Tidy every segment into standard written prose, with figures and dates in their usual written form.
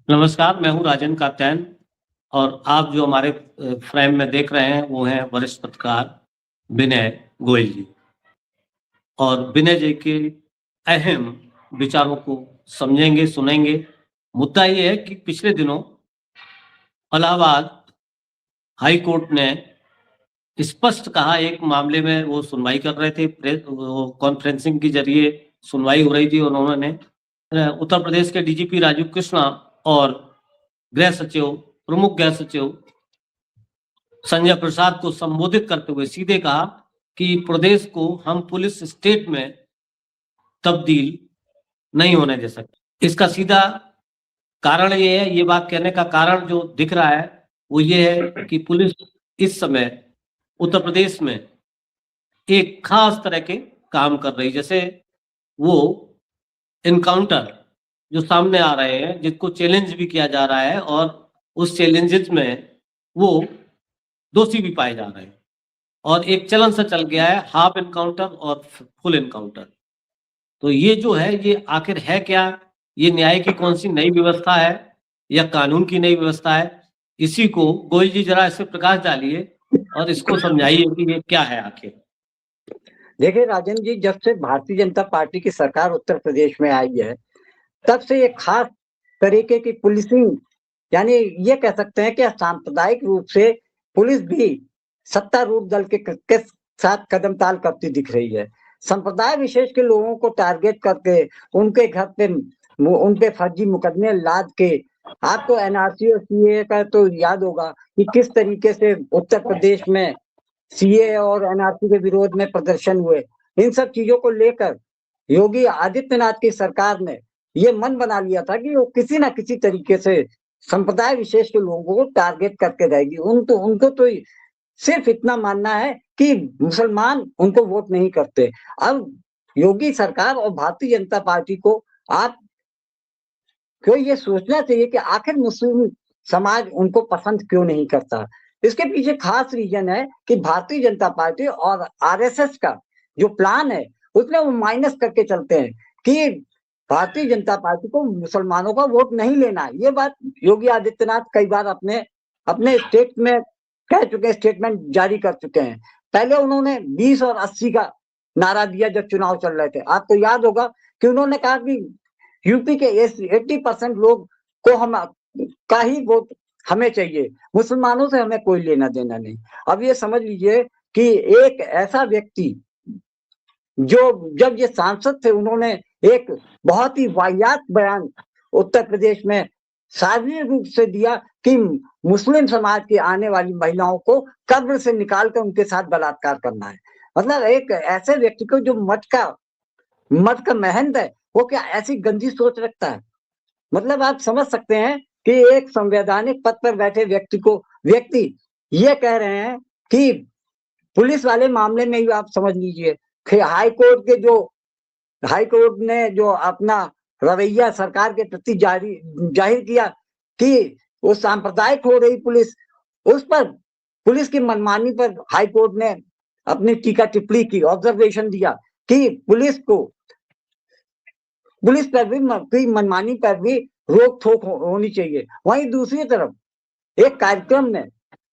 नमस्कार, मैं हूँ राजन कात्यायन और आप जो हमारे फ्रेम में देख रहे हैं वो हैं वरिष्ठ पत्रकार विनय गोयल जी। और विनय जी के अहम विचारों को समझेंगे, सुनेंगे। मुद्दा ये है कि पिछले दिनों इलाहाबाद हाई कोर्ट ने स्पष्ट कहा, एक मामले में वो सुनवाई कर रहे थे, वो कॉन्फ्रेंसिंग के जरिए सुनवाई हो रही थी और उन्होंने उत्तर प्रदेश के डीजीपी राजीव कृष्णा और गृह सचिव, प्रमुख गृह सचिव संजय प्रसाद को संबोधित करते हुए सीधे कहा कि प्रदेश को हम पुलिस स्टेट में तब्दील नहीं होने दे सकते। इसका सीधा कारण ये है, ये बात कहने का कारण जो दिख रहा है वो ये है कि पुलिस इस समय उत्तर प्रदेश में एक खास तरह के काम कर रही, जैसे वो इनकाउंटर जो सामने आ रहे हैं, जिसको चैलेंज भी किया जा रहा है और उस चैलेंजेस में वो दोषी भी पाए जा रहे हैं और एक चलन सा चल गया है हाफ एनकाउंटर और फुल एनकाउंटर। तो ये जो है ये आखिर है क्या? ये न्याय की कौन सी नई व्यवस्था है या कानून की नई व्यवस्था है? इसी को गोयल जी जरा इस पे प्रकाश डालिए और इसको समझाइए कि ये क्या है आखिर। देखिए राजन जी, जब से भारतीय जनता पार्टी की सरकार उत्तर प्रदेश में आई है, तब से एक खास तरीके की पुलिसिंग, यानी ये कह सकते हैं कि सांप्रदायिक रूप से पुलिस भी सत्तारूढ़ दल के साथ कदम ताल करती दिख रही है। संप्रदाय विशेष के लोगों को टारगेट करके उनके घर पे उन पे फर्जी मुकदमे लाद के, आपको एनआरसी और सीए का तो याद होगा कि किस तरीके से उत्तर प्रदेश में सीए और एनआरसी के विरोध में प्रदर्शन हुए। इन सब चीजों को लेकर योगी आदित्यनाथ की सरकार ने ये मन बना लिया था कि वो किसी ना किसी तरीके से संप्रदाय विशेष के लोगों को टारगेट करके रहेगी। उनको तो सिर्फ इतना मानना है कि मुसलमान उनको वोट नहीं करते। अब योगी सरकार और भारतीय जनता पार्टी को आप क्यों ये सोचना चाहिए कि आखिर मुस्लिम समाज उनको पसंद क्यों नहीं करता। इसके पीछे खास रीजन है कि भारतीय जनता पार्टी और आरएसएस का जो प्लान है उसमें वो माइनस करके चलते हैं कि भारतीय जनता पार्टी को मुसलमानों का वोट नहीं लेना। ये बात योगी आदित्यनाथ कई बार अपने अपने स्टेट में कह चुके हैं, स्टेटमेंट जारी कर चुके हैं। पहले उन्होंने 20 और 80 का नारा दिया जब चुनाव चल रहे थे। आपको याद होगा कि उन्होंने कहा कि यूपी के 80% लोग को हम का ही वोट हमें चाहिए, मुसलमानों से हमें कोई लेना देना नहीं। अब ये समझ लीजिए कि एक ऐसा व्यक्ति जो जब ये सांसद थे उन्होंने एक बहुत ही वाहियात बयान उत्तर प्रदेश में सार्वजनिक रूप से दिया कि मुस्लिम समाज की आने वाली महिलाओं को कब्र से निकालकर उनके साथ बलात्कार करना है। मतलब एक ऐसे व्यक्ति को जो मठ का महंत है, वो क्या ऐसी गंदी सोच रखता है। मतलब आप समझ सकते हैं कि एक संवैधानिक पद पर बैठे व्यक्ति ये कह रहे हैं कि पुलिस वाले मामले में ही आप समझ लीजिए कि हाई कोर्ट ने जो अपना रवैया सरकार के प्रति जाहिर किया कि वो सांप्रदायिक हो रही पुलिस, उस पर पुलिस की मनमानी पर हाई कोर्ट ने अपनी टीका टिप्पणी की, ऑब्जर्वेशन दिया कि पुलिस पर भी मनमानी पर भी रोक थोक होनी चाहिए। वहीं दूसरी तरफ एक कार्यक्रम में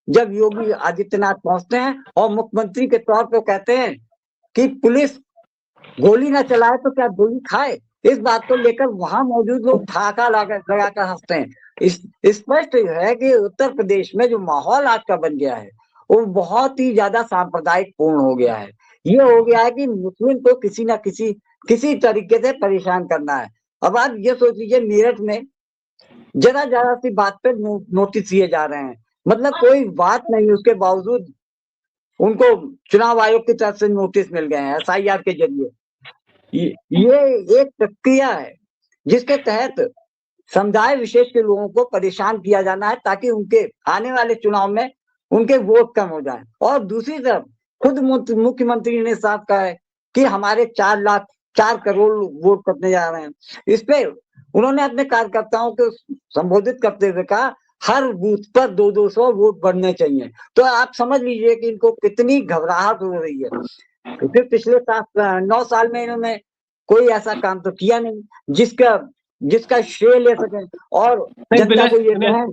जब योगी आदित्यनाथ पहुंचते हैं और मुख्यमंत्री के तौर पर कहते हैं कि पुलिस गोली ना चलाए तो क्या गोली खाए, इस बात को लेकर वहां मौजूद लोग ठहाका लगाकर हंसते हैं। स्पष्ट है कि उत्तर प्रदेश में जो माहौल आज का बन गया है वो बहुत ही ज्यादा सांप्रदायिक पूर्ण हो गया है। ये हो गया है कि मुस्लिम को किसी ना किसी तरीके से परेशान करना है। अब आप ये सोच लीजिए, मेरठ में जरा जरा सी बात पे नोटिस दिए जा रहे हैं, मतलब कोई बात नहीं, उसके बावजूद उनको चुनाव आयोग की तरफ से नोटिस मिल गए हैं एसआईआर के जरिए। ये एक प्रक्रिया है जिसके तहत समुदाय विशेष के लोगों को परेशान किया जाना है ताकि उनके आने वाले चुनाव में उनके वोट कम हो जाए। और दूसरी तरफ खुद मुख्यमंत्री ने साफ कहा है कि हमारे 4 करोड़ वोट करने जा रहे हैं। इस पे उन्होंने अपने कार्यकर्ताओं को संबोधित करते हुए कहा हर बूथ पर 200 वोट बढ़ने चाहिए। तो आप समझ लीजिए कि इनको कितनी घबराहट हो रही है, क्योंकि पिछले 9 साल में इन्होंने कोई ऐसा काम तो किया नहीं जिसका जिसका श्रेय ले सकें और जनता को ये कहें।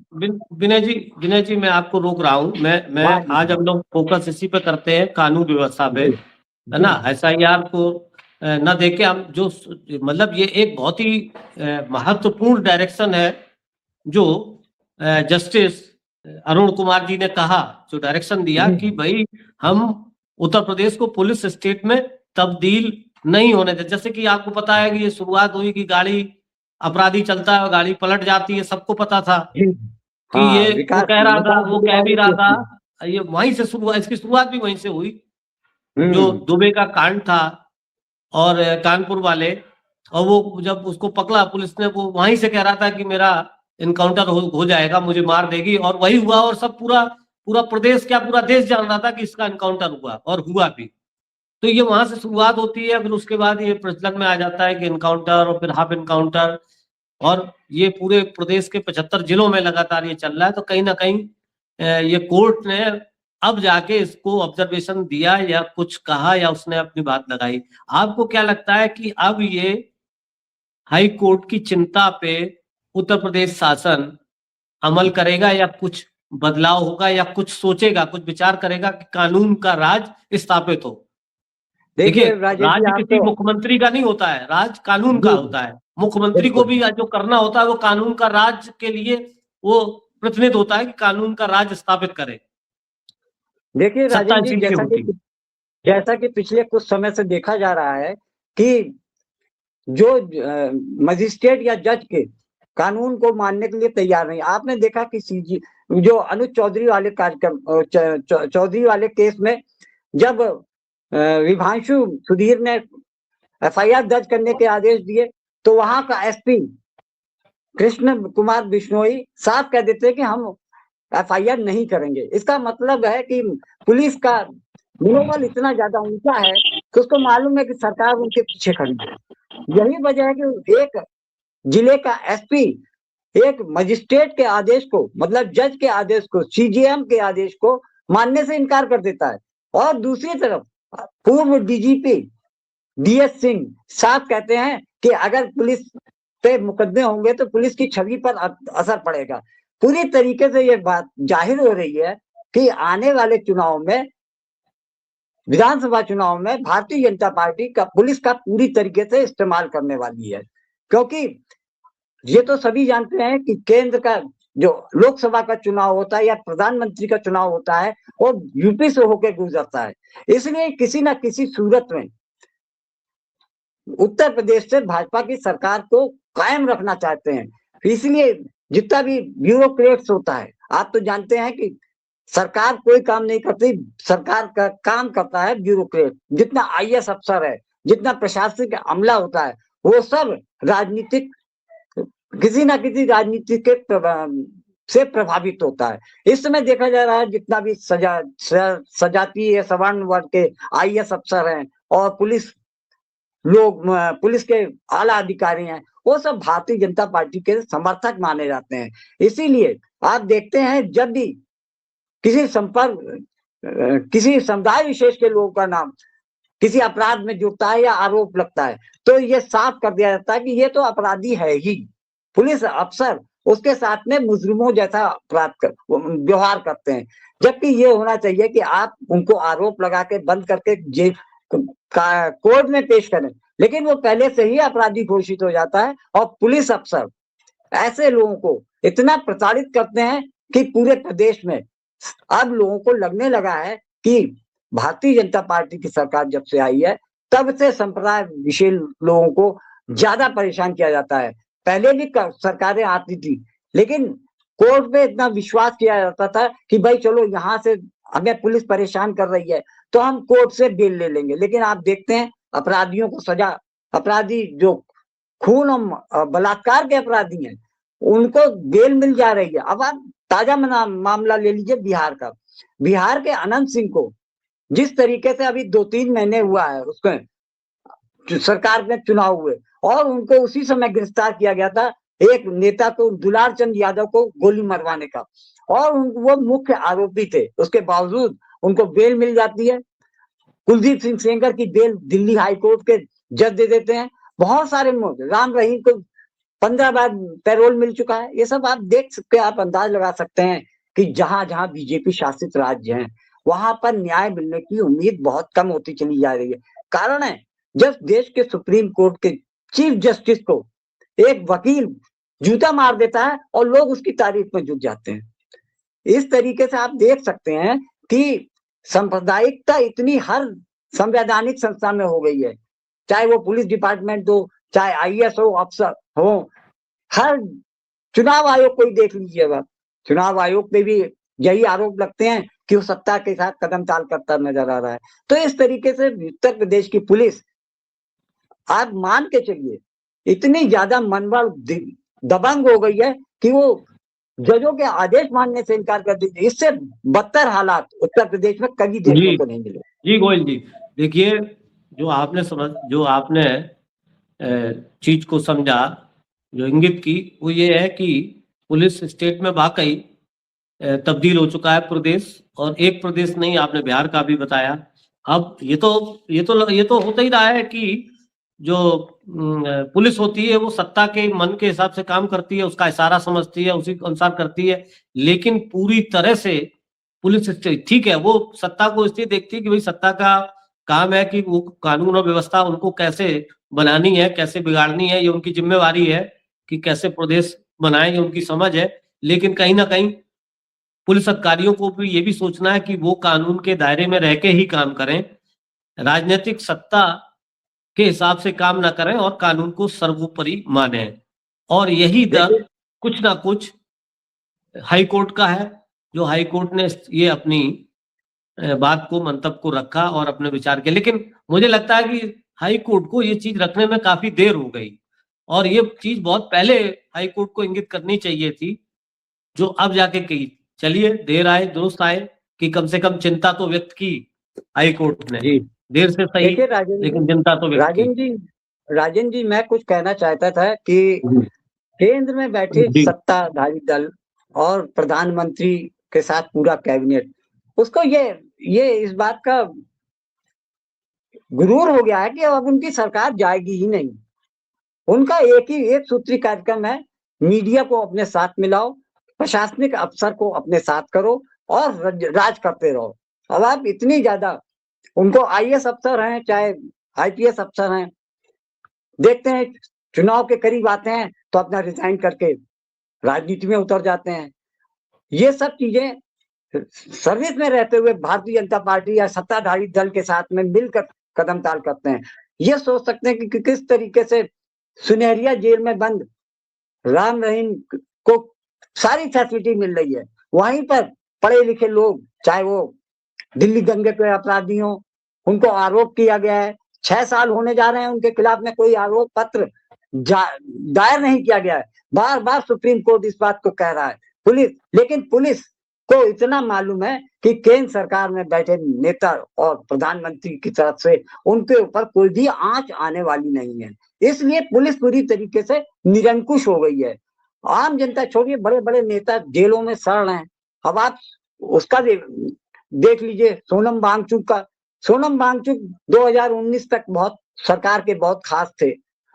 विनय जी मैं आपको रोक रहा हूँ। मैं आज हम लोग फोकस इसी पे करते हैं, कानून व्यवस्था पे, है ना। SIR को न देके हम जो मतलब ये एक बहुत ही महत्वपूर्ण डायरेक्शन है जो जस्टिस अरुण कुमार जी ने कहा, जो डायरेक्शन दिया कि भाई हम उत्तर प्रदेश को पुलिस स्टेट में तब्दील नहीं होने दे। जैसे कि आपको पता है कि ये शुरुआत हुई कि गाड़ी अपराधी चलता है, गाड़ी पलट जाती है, सबको पता था कि ये वो कह रहा था, वो कह भी रहा था, ये वहीं से शुरुआत, इसकी शुरुआत भी वहीं से हुई, जो दुबे का कांड था और कानपुर वाले, और वो जब उसको पकड़ा पुलिस ने, वो वहीं से कह रहा था कि मेरा इनकाउंटर हो जाएगा, मुझे मार देगी, और वही हुआ। और सब पूरा प्रदेश क्या पूरा देश जान रहा था कि इसका इनकाउंटर हुआ, और हुआ भी। तो ये वहां से शुरुआत होती है, फिर उसके बाद ये प्रचलन में आ जाता है कि इनकाउंटर और फिर हाफ इनकाउंटर, और ये पूरे प्रदेश के 75 जिलों में लगातार ये चल रहा है। तो कहीं ना कहीं ये कोर्ट ने अब जाके इसको ऑब्जर्वेशन दिया या कुछ कहा या उसने अपनी बात लगाई। आपको क्या लगता है कि अब ये हाई कोर्ट की चिंता पे उत्तर प्रदेश शासन अमल करेगा या कुछ बदलाव होगा या कुछ सोचेगा, कुछ विचार करेगा कि कानून का राज स्थापित हो? देखिए, राज किसी मुख्यमंत्री का नहीं होता है, राज कानून का होता है। मुख्यमंत्री को भी जो करना होता है वो कानून का राज के लिए वो प्रतिनिधित्व होता है कि कानून का राज स्थापित करे। देखिए राजन जी, जैसा कि पिछले कुछ समय से देखा जा रहा है कि जो मजिस्ट्रेट या जज के कानून को मानने के लिए तैयार नहीं। आपने देखा कि सीजी जो अनुज चौधरी वाले कार्यक्रम चौधरी वाले केस में जब विभांशु सुधीर ने FIR दर्ज करने के आदेश दिए तो वहां का SP कृष्ण कुमार बिश्नोई साफ कह देते कि हम FIR नहीं करेंगे। इसका मतलब है कि पुलिस का मनोबल इतना ज्यादा ऊंचा है कि उसको मालूम है कि सरकार उनके पीछे खड़ी है। यही वजह है कि एक जिले का SP एक मजिस्ट्रेट के आदेश को, मतलब जज के आदेश को, CJM के आदेश को मानने से इनकार कर देता है। और दूसरी तरफ पूर्व DGP DS सिंह साफ कहते हैं कि अगर पुलिस पे मुकदमे होंगे तो पुलिस की छवि पर असर पड़ेगा। पूरी तरीके से ये बात जाहिर हो रही है कि आने वाले चुनाव में, विधानसभा चुनाव में भारतीय जनता पार्टी का पुलिस का पूरी तरीके से इस्तेमाल करने वाली है। क्योंकि ये तो सभी जानते हैं कि केंद्र का जो लोकसभा का चुनाव होता है या प्रधानमंत्री का चुनाव होता है वो यूपी से होकर गुजरता है। इसलिए किसी ना किसी सूरत में उत्तर प्रदेश से भाजपा की सरकार को कायम रखना चाहते हैं। इसलिए जितना भी ब्यूरोक्रेट्स होता है, आप तो जानते हैं कि सरकार कोई काम नहीं करती, सरकार का काम करता है ब्यूरोक्रेट। जितना IAS अफसर है, जितना प्रशासनिक अमला होता है, वो सब राजनीतिक, किसी ना किसी राजनीति के से प्रभावित होता है। इस समय देखा जा रहा है जितना भी सजातीय सवर्ण वर्ग के IAS अफसर हैं और पुलिस के आला अधिकारी हैं, वो सब भारतीय जनता पार्टी के समर्थक माने जाते हैं। इसीलिए आप देखते हैं जब भी किसी समुदाय विशेष के लोगों का नाम किसी अपराध में जुड़ता है या आरोप लगता है तो ये साफ कर दिया जाता है कि ये तो अपराधी है ही। पुलिस अफसर उसके साथ में मुजरिमों जैसा व्यवहार करते हैं, जबकि ये होना चाहिए कि आप उनको आरोप लगा के बंद करके जेल कोर्ट में पेश करें, लेकिन वो पहले से ही अपराधी घोषित हो जाता है। और पुलिस अफसर ऐसे लोगों को इतना प्रताड़ित करते हैं कि पूरे प्रदेश में अब लोगों को लगने लगा है कि भारतीय जनता पार्टी की सरकार जब से आई है तब से संप्रदाय विशेष लोगों को ज्यादा परेशान किया जाता है। पहले भी सरकारें आती थी लेकिन कोर्ट पे इतना विश्वास किया जाता था कि भाई चलो यहाँ से हमें पुलिस परेशान कर रही है तो हम कोर्ट से बेल ले लेंगे। लेकिन आप देखते हैं अपराधियों को सजा, अपराधी जो खून और बलात्कार के अपराधी हैं उनको बेल मिल जा रही है। अब आप ताजा मामला ले लीजिए बिहार का। बिहार के अनंत सिंह को जिस तरीके से अभी 2-3 महीने हुआ है उसके सरकार में चुनाव हुए और उनको उसी समय गिरफ्तार किया गया था एक नेता को, दुलार चंद यादव को गोली मरवाने का, और वो मुख्य आरोपी थे। उसके बावजूद उनको बेल मिल जाती है। कुलदीप सिंह सेंगर की बेल दिल्ली हाई कोर्ट के जज दे देते हैं। बहुत सारे राम रहीम को 15 बार पैरोल मिल चुका है। ये सब आप देख सकते हैं, आप अंदाज लगा सकते हैं कि जहां जहां बीजेपी शासित राज्य हैं वहां पर न्याय मिलने की उम्मीद बहुत कम होती चली जा रही है। कारण है, जब देश के सुप्रीम कोर्ट के चीफ जस्टिस को एक वकील जूता मार देता है और लोग उसकी तारीफ में जुट जाते हैं। इस तरीके से आप देख सकते हैं कि सांप्रदायिकता इतनी हर संवैधानिक संस्था में हो गई है, चाहे वो पुलिस डिपार्टमेंट हो, चाहे आईएएस हो, अफसर हो, हर चुनाव आयोग को ही देख लीजिएगा, चुनाव आयोग पे भी यही आरोप लगते हैं कि वो सत्ता के साथ कदम ताल करता नजर आ रहा है। तो इस तरीके से उत्तर प्रदेश की पुलिस, आप मान के चलिए, इतनी ज्यादा मनबल दबंग हो गई है कि वो जजों के आदेश मानने से इनकार कर दीजिए। इससे बदतर हालात उत्तर प्रदेश में कभी देखने को नहीं मिले। जी गोयल जी, देखिए जो आपने चीज को समझा, जो इंगित की, वो ये है कि पुलिस स्टेट में वाकई तब्दील हो चुका है प्रदेश, और एक प्रदेश नहीं, आपने बिहार का भी बताया। अब ये तो होता ही रहा है कि जो पुलिस होती है वो सत्ता के मन के हिसाब से काम करती है, उसका इशारा समझती है, उसी के अनुसार करती है। लेकिन पूरी तरह से पुलिस ठीक है, वो सत्ता को इसलिए देखती है कि भाई सत्ता का काम है कि वो कानून और व्यवस्था उनको कैसे बनानी है, कैसे बिगाड़नी है, ये उनकी जिम्मेवारी है कि कैसे प्रदेश बनाए, ये उनकी समझ है। लेकिन कहीं ना कहीं पुलिस अधिकारियों को भी ये भी सोचना है कि वो कानून के दायरे में रह के ही काम करें, राजनीतिक सत्ता के हिसाब से काम ना करें और कानून को सर्वोपरि माने। और यही डर कुछ ना कुछ हाई कोर्ट का है, जो हाई कोर्ट ने ये अपनी बात को, मंतव्य को रखा और अपने विचार के। लेकिन मुझे लगता है कि हाई कोर्ट को ये चीज रखने में काफी देर हो गई, और ये चीज बहुत पहले हाई कोर्ट को इंगित करनी चाहिए थी, जो अब जाके की। चलिए, देर आए दुरुस्त आए, कि कम से कम चिंता तो व्यक्त की हाई कोर्ट ने, देर से सही, लेकिन चिंता तो व्यक्त की। राजन जी, मैं कुछ कहना चाहता था कि केंद्र में बैठे सत्ताधारी दल और प्रधानमंत्री के साथ पूरा कैबिनेट, उसको ये इस बात का गुरूर हो गया है कि अब उनकी सरकार जाएगी ही नहीं। उनका एक सूत्री कार्यक्रम है, मीडिया को अपने साथ मिलाओ, प्रशासनिक अफसर को अपने साथ करो और राज करते रहो। अब आप इतनी ज्यादा, उनको आईएएस अफसर हैं चाहे आईपीएस अफसर हैं, देखते हैं चुनाव के करीब आते हैं तो अपना रिजाइन करके राजनीति में उतर जाते हैं। ये सब चीजें सर्विस में रहते हुए भारतीय जनता पार्टी या सत्ताधारी दल के साथ में मिलकर कदम ताल करते हैं। ये सोच सकते हैं कि किस तरीके से सुनहरिया जेल में बंद राम रहीम को सारी फैसिलिटी मिल रही है, वहीं पर पढ़े लिखे लोग, चाहे वो दिल्ली दंगे के अपराधी हो, उनको आरोप किया गया है, 6 साल होने जा रहे हैं उनके खिलाफ में कोई आरोप पत्र दायर नहीं किया गया है। बार बार सुप्रीम कोर्ट इस बात को कह रहा है। लेकिन पुलिस को इतना मालूम है कि केंद्र सरकार में बैठे नेता और प्रधानमंत्री की तरफ से उनके ऊपर कोई भी आंच आने वाली नहीं है, इसलिए पुलिस पूरी तरीके से निरंकुश हो गई है। आम जनता छोड़िए, बड़े बड़े नेता जेलों में सड़ रहे हैं। अब आप उसका देख लीजिए, सोनम वांगचुक 2019 तक बहुत सरकार के बहुत खास थे,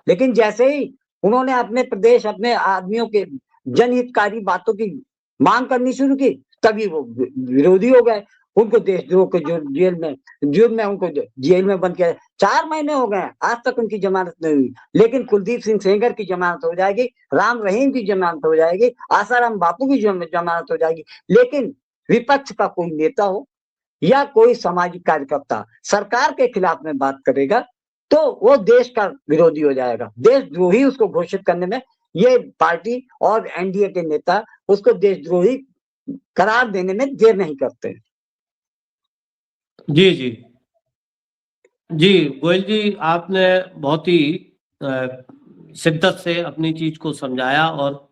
लेकिन जैसे ही उन्होंने अपने प्रदेश, अपने आदमियों के जनहितकारी बातों की मांग करनी शुरू की, तभी वो विरोधी हो गए। उनको देशद्रोह के जुर्म में उनको जेल में बंद किया। 4 महीने हो गए, आज तक उनकी जमानत नहीं हुई। लेकिन कुलदीप सिंह सेंगर की जमानत हो जाएगी, राम रहीम की जमानत हो जाएगी, आसाराम बापू की जमानत हो जाएगी। लेकिन विपक्ष का कोई नेता हो या कोई सामाजिक कार्यकर्ता सरकार के खिलाफ में बात करेगा तो वो देश का विरोधी हो जाएगा। देशद्रोही उसको घोषित करने में ये पार्टी और एनडीए के नेता उसको देशद्रोही करार देने में देर नहीं करते। जी जी जी गोयल जी, आपने बहुत ही शिद्दत से अपनी चीज को समझाया, और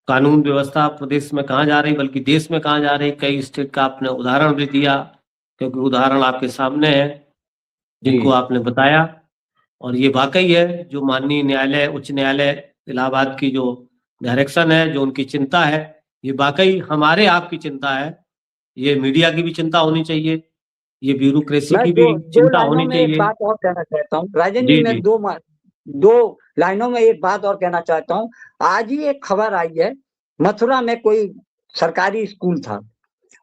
कानून व्यवस्था प्रदेश में कहाँ जा रही, बल्कि देश में कहाँ जा रही, कई स्टेट का आपने उदाहरण भी दिया, क्योंकि उदाहरण आपके सामने है जिनको आपने बताया। और ये वाकई है, जो माननीय न्यायालय, उच्च न्यायालय इलाहाबाद की जो डायरेक्शन है, जो उनकी चिंता है, ये वाकई हमारे आपकी चिंता है। ये मीडिया की भी चिंता होनी चाहिए, ये ब्यूरोक्रेसी की भी चिंता होनी चाहिए। बात और कहना चाहता हूँ राजन जी, मैं दो लाइनों में एक बात और कहना चाहता हूँ। आज ही एक खबर आई है, मथुरा में कोई सरकारी स्कूल था,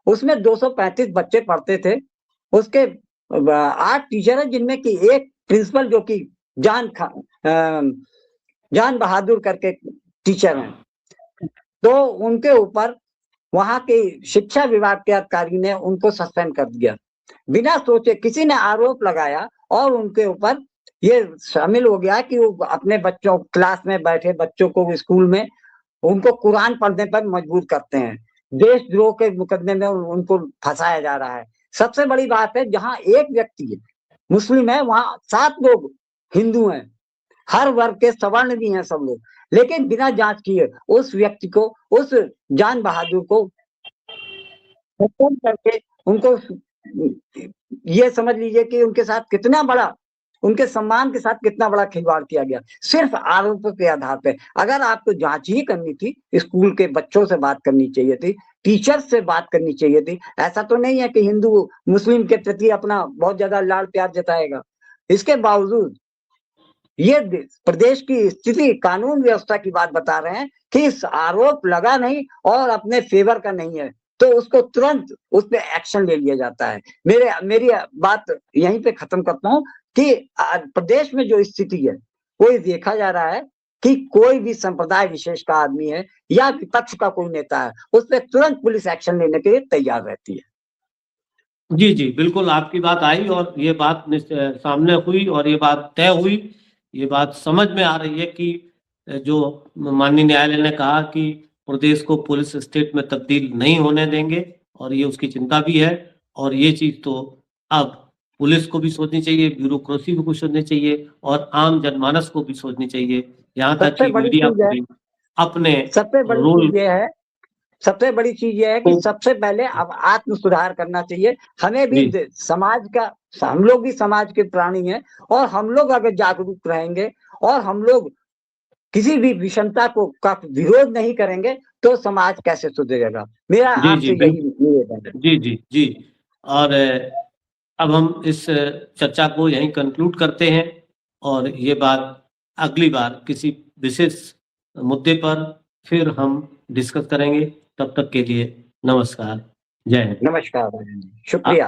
उसमें 235 बच्चे पढ़ते थे। उसके 8 टीचर हैं, जिनमें कि एक प्रिंसिपल जो कि जान बहादुर करके टीचर हैं। तो उनके ऊपर वहां के शिक्षा विभाग के अधिकारी ने उनको सस्पेंड कर दिया। बिना सोचे किसी ने आरोप लगाया और उनके ऊपर ये शामिल हो गया कि वो अपने बच्चों, क्लास में बैठे बच्चों को स्कूल में उनको कुरान पढ़ने पर मजबूर करते हैं। देशद्रोह के मुकदमे में उनको फंसाया जा रहा है। सबसे बड़ी बात है, जहां एक व्यक्ति मुस्लिम है, वहां 7 लोग हिंदू हैं, हर वर्ग के सवर्ण भी हैं सब लोग, लेकिन बिना जांच किए उस व्यक्ति को, उस जान बहादुर को सस्पेंड करके उनको, ये समझ लीजिए कि उनके साथ कितना बड़ा, उनके सम्मान के साथ कितना बड़ा खिलवाड़ किया गया, सिर्फ आरोपों के आधार पे। अगर आपको जांच ही करनी थी, स्कूल के बच्चों से बात करनी चाहिए थी, टीचर से बात करनी चाहिए थी। ऐसा तो नहीं है कि हिंदू मुस्लिम के प्रति अपना बहुत ज्यादा लाड़ प्यार जताएगा। इसके बावजूद ये प्रदेश की स्थिति, कानून व्यवस्था की बात बता रहे हैं कि इस आरोप लगा नहीं और अपने फेवर का नहीं है, तो उसको तुरंत उस पर एक्शन ले लिया जाता है। मेरी बात यहीं पे खत्म करता हूँ कि प्रदेश में जो स्थिति है, कोई देखा जा रहा है कि कोई भी संप्रदाय विशेष का आदमी है या विपक्ष का कोई नेता है, उस पर तुरंत पुलिस एक्शन लेने के लिए तैयार रहती है। जी, जी, बिल्कुल आपकी बात आई और ये बात सामने हुई और ये बात तय हुई। ये बात समझ में आ रही है कि जो माननीय न्यायालय ने कहा कि प्रदेश को पुलिस स्टेट में तब्दील नहीं होने देंगे और ये उसकी चिंता भी है। और ये चीज़ तो अब पुलिस को भी सोचनी चाहिए, ब्यूरोक्रेसी को भी सोचनी चाहिए और आम जनमानस को भी सोचनी चाहिए। यहाँ तक सबसे कि बड़ी मीडिया चीज को है, भी अपने सबसे बड़ी रोल चीज ये है, सबसे बड़ी चीज ये है कि को सबसे पहले अब आत्म सुधार करना चाहिए। हमें भी जी, समाज का, हम लोग भी समाज के प्राणी हैं, और हम लोग अगर जागरूक रहेंगे और हम लोग किसी भी विषमता को का विरोध नहीं करेंगे, तो समाज कैसे सुधरेगा। मेरा जी, जी, आपसे यही निवेदन है। जी, जी, जी। और अब हम इस चर्चा को यहीं कंक्लूड करते हैं और ये बात अगली बार किसी विशेष मुद्दे पर फिर हम डिस्कस करेंगे। तब तक के लिए नमस्कार, जय हिंद। नमस्कार, शुक्रिया।